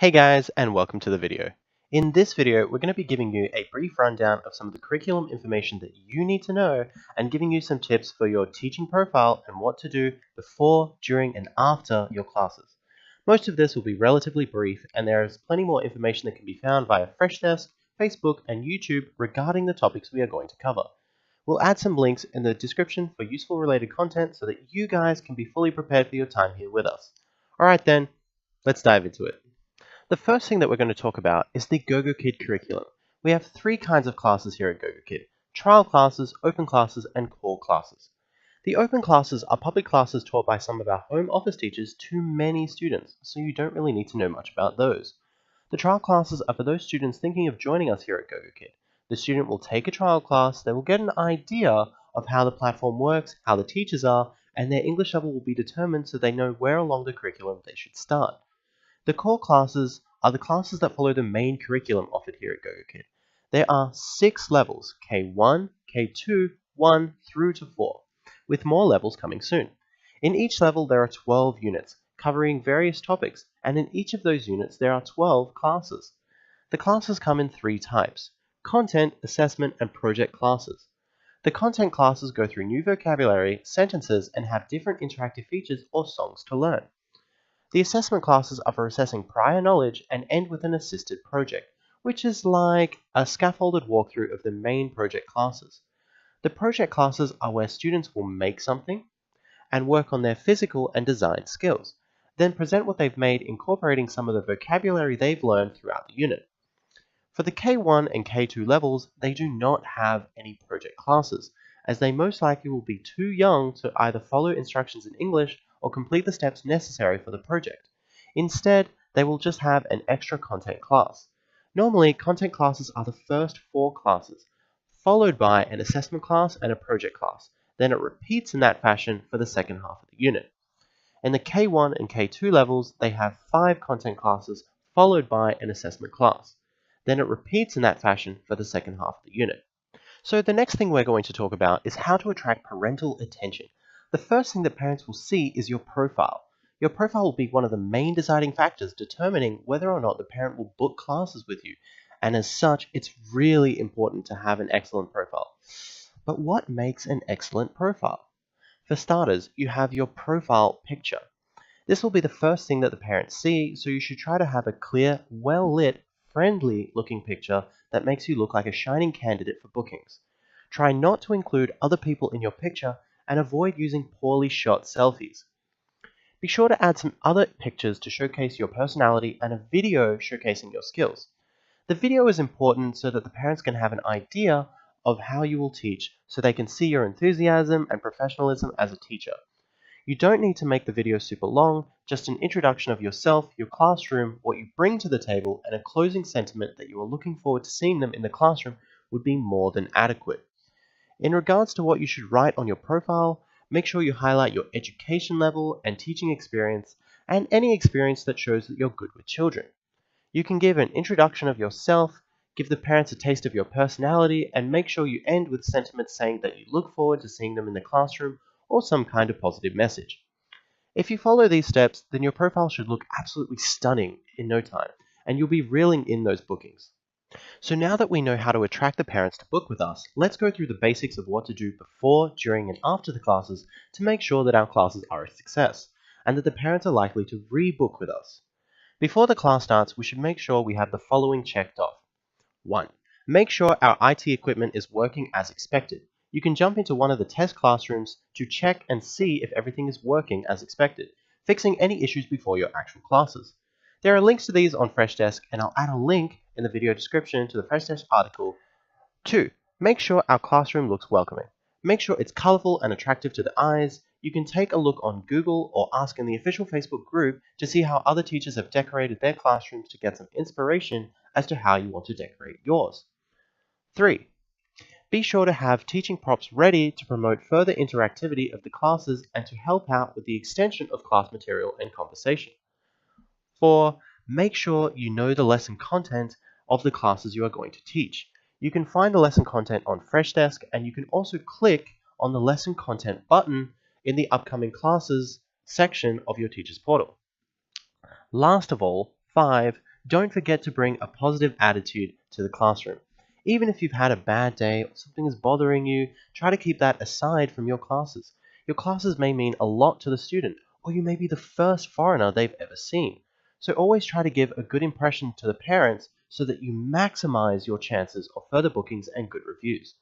Hey guys, and welcome to the video. In this video, we're going to be giving you a brief rundown of some of the curriculum information that you need to know and giving you some tips for your teaching profile and what to do before, during, and after your classes. Most of this will be relatively brief, and there is plenty more information that can be found via Freshdesk, Facebook, and YouTube regarding the topics we are going to cover. We'll add some links in the description for useful related content so that you guys can be fully prepared for your time here with us. Alright then, let's dive into it. The first thing that we're going to talk about is the GoGoKid curriculum. We have three kinds of classes here at GoGoKid: trial classes, open classes, and core classes. The open classes are public classes taught by some of our home office teachers to many students, so you don't really need to know much about those. The trial classes are for those students thinking of joining us here at GoGoKid. The student will take a trial class, they will get an idea of how the platform works, how the teachers are, and their English level will be determined so they know where along the curriculum they should start. The core classes are the classes that follow the main curriculum offered here at GoGoKid. There are 6 levels, K1, K2, 1 through to 4, with more levels coming soon. In each level there are 12 units, covering various topics, and in each of those units there are 12 classes. The classes come in 3 types: content, assessment, and project classes. The content classes go through new vocabulary, sentences, and have different interactive features or songs to learn. The assessment classes are for assessing prior knowledge and end with an assisted project, which is like a scaffolded walkthrough of the main project classes. The project classes are where students will make something and work on their physical and design skills, then present what they've made incorporating some of the vocabulary they've learned throughout the unit. For the K1 and K2 levels, they do not have any project classes, as they most likely will be too young to either follow instructions in English or complete the steps necessary for the project. Instead, they will just have an extra content class. Normally, content classes are the first 4 classes, followed by an assessment class and a project class. Then it repeats in that fashion for the second half of the unit. In the K1 and K2 levels, they have 5 content classes, followed by an assessment class. Then it repeats in that fashion for the second half of the unit. So the next thing we're going to talk about is how to attract parental attention. The first thing that parents will see is your profile. Your profile will be one of the main deciding factors determining whether or not the parent will book classes with you. And as such, it's really important to have an excellent profile. But what makes an excellent profile? For starters, you have your profile picture. This will be the first thing that the parents see, so you should try to have a clear, well-lit, friendly looking picture that makes you look like a shining candidate for bookings. Try not to include other people in your picture and avoid using poorly shot selfies. Be sure to add some other pictures to showcase your personality and a video showcasing your skills. The video is important so that the parents can have an idea of how you will teach, so they can see your enthusiasm and professionalism as a teacher. You don't need to make the video super long, just an introduction of yourself, your classroom, what you bring to the table, and a closing sentiment that you are looking forward to seeing them in the classroom would be more than adequate. In regards to what you should write on your profile, make sure you highlight your education level and teaching experience, and any experience that shows that you're good with children. You can give an introduction of yourself, give the parents a taste of your personality, and make sure you end with sentiments saying that you look forward to seeing them in the classroom or some kind of positive message. If you follow these steps, then your profile should look absolutely stunning in no time, and you'll be reeling in those bookings. So now that we know how to attract the parents to book with us, let's go through the basics of what to do before, during, and after the classes to make sure that our classes are a success, and that the parents are likely to rebook with us. Before the class starts, we should make sure we have the following checked off. 1. Make sure our IT equipment is working as expected. You can jump into one of the test classrooms to check and see if everything is working as expected, fixing any issues before your actual classes. There are links to these on Freshdesk, and I'll add a link in the video description to the Freshdesk article. 2. Make sure our classroom looks welcoming. Make sure it's colorful and attractive to the eyes. You can take a look on Google or ask in the official Facebook group to see how other teachers have decorated their classrooms to get some inspiration as to how you want to decorate yours. 3. Be sure to have teaching props ready to promote further interactivity of the classes and to help out with the extension of class material and conversation. 4. Make sure you know the lesson content of the classes you are going to teach. You can find the lesson content on Freshdesk, and you can also click on the lesson content button in the upcoming classes section of your teacher's portal. Last of all, 5, don't forget to bring a positive attitude to the classroom. Even if you've had a bad day or something is bothering you, try to keep that aside from your classes. Your classes may mean a lot to the student, or you may be the first foreigner they've ever seen. So always try to give a good impression to the parents so that you maximize your chances of further bookings and good reviews.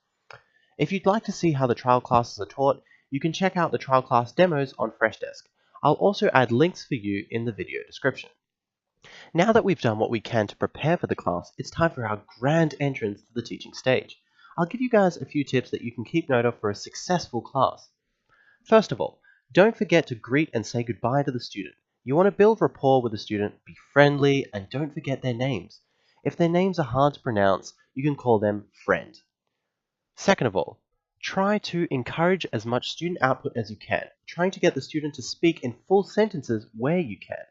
If you'd like to see how the trial classes are taught, you can check out the trial class demos on Freshdesk. I'll also add links for you in the video description. Now that we've done what we can to prepare for the class, it's time for our grand entrance to the teaching stage. I'll give you guys a few tips that you can keep note of for a successful class. First of all, don't forget to greet and say goodbye to the student. You want to build rapport with the student, be friendly, and don't forget their names. If their names are hard to pronounce, you can call them friend. Second of all, try to encourage as much student output as you can, trying to get the student to speak in full sentences where you can.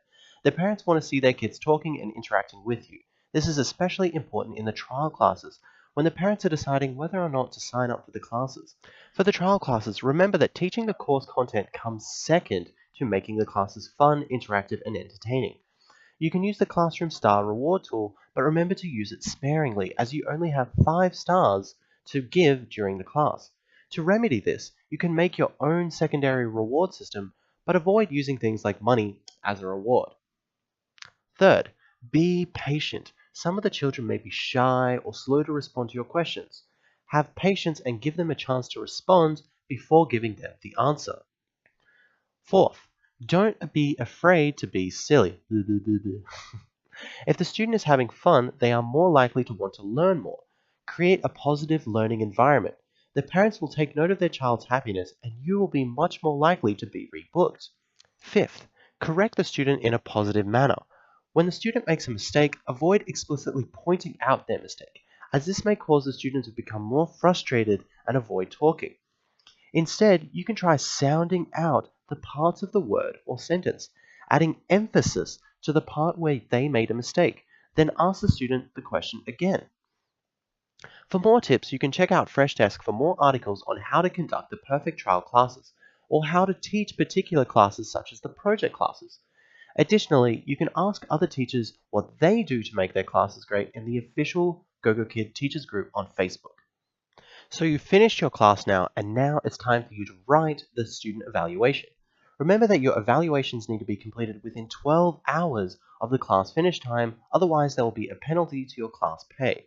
The parents want to see their kids talking and interacting with you. This is especially important in the trial classes, when the parents are deciding whether or not to sign up for the classes. For the trial classes, remember that teaching the course content comes second to making the classes fun, interactive, and entertaining. You can use the Classroom Star reward tool, but remember to use it sparingly as you only have 5 stars to give during the class. To remedy this, you can make your own secondary reward system, but avoid using things like money as a reward. Third, be patient. Some of the children may be shy or slow to respond to your questions. Have patience and give them a chance to respond before giving them the answer. Fourth, don't be afraid to be silly. If the student is having fun, they are more likely to want to learn more. Create a positive learning environment. The parents will take note of their child's happiness and you will be much more likely to be rebooked. Fifth, correct the student in a positive manner. When the student makes a mistake, avoid explicitly pointing out their mistake, as this may cause the student to become more frustrated and avoid talking. Instead, you can try sounding out the parts of the word or sentence, adding emphasis to the part where they made a mistake, then ask the student the question again. For more tips, you can check out Freshdesk for more articles on how to conduct the perfect trial classes, or how to teach particular classes such as the project classes. Additionally, you can ask other teachers what they do to make their classes great in the official GoGoKid Teachers group on Facebook. So you've finished your class now, and now it's time for you to write the student evaluation. Remember that your evaluations need to be completed within 12 hours of the class finish time, otherwise there will be a penalty to your class pay.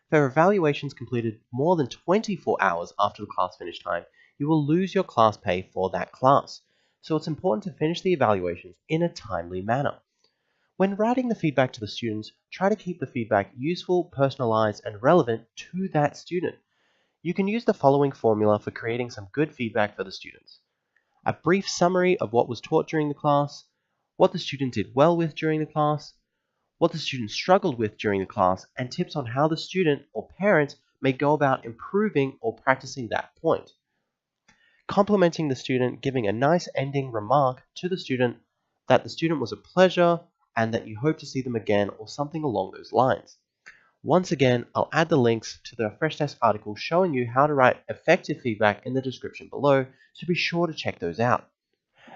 For evaluations completed more than 24 hours after the class finish time, you will lose your class pay for that class. So it's important to finish the evaluations in a timely manner. When writing the feedback to the students, try to keep the feedback useful, personalized, and relevant to that student. You can use the following formula for creating some good feedback for the students. A brief summary of what was taught during the class, what the student did well with during the class, what the student struggled with during the class, and tips on how the student or parent may go about improving or practicing that point. Complimenting the student, giving a nice ending remark to the student that the student was a pleasure and that you hope to see them again or something along those lines. Once again, I'll add the links to the Freshdesk article showing you how to write effective feedback in the description below, so be sure to check those out.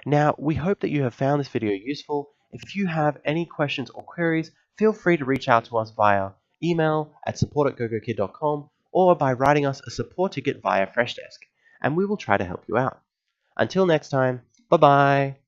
Now, we hope that you have found this video useful. If you have any questions or queries, feel free to reach out to us via email at support@gogokid.com or by writing us a support ticket via Freshdesk, and we will try to help you out. Until next time, bye-bye!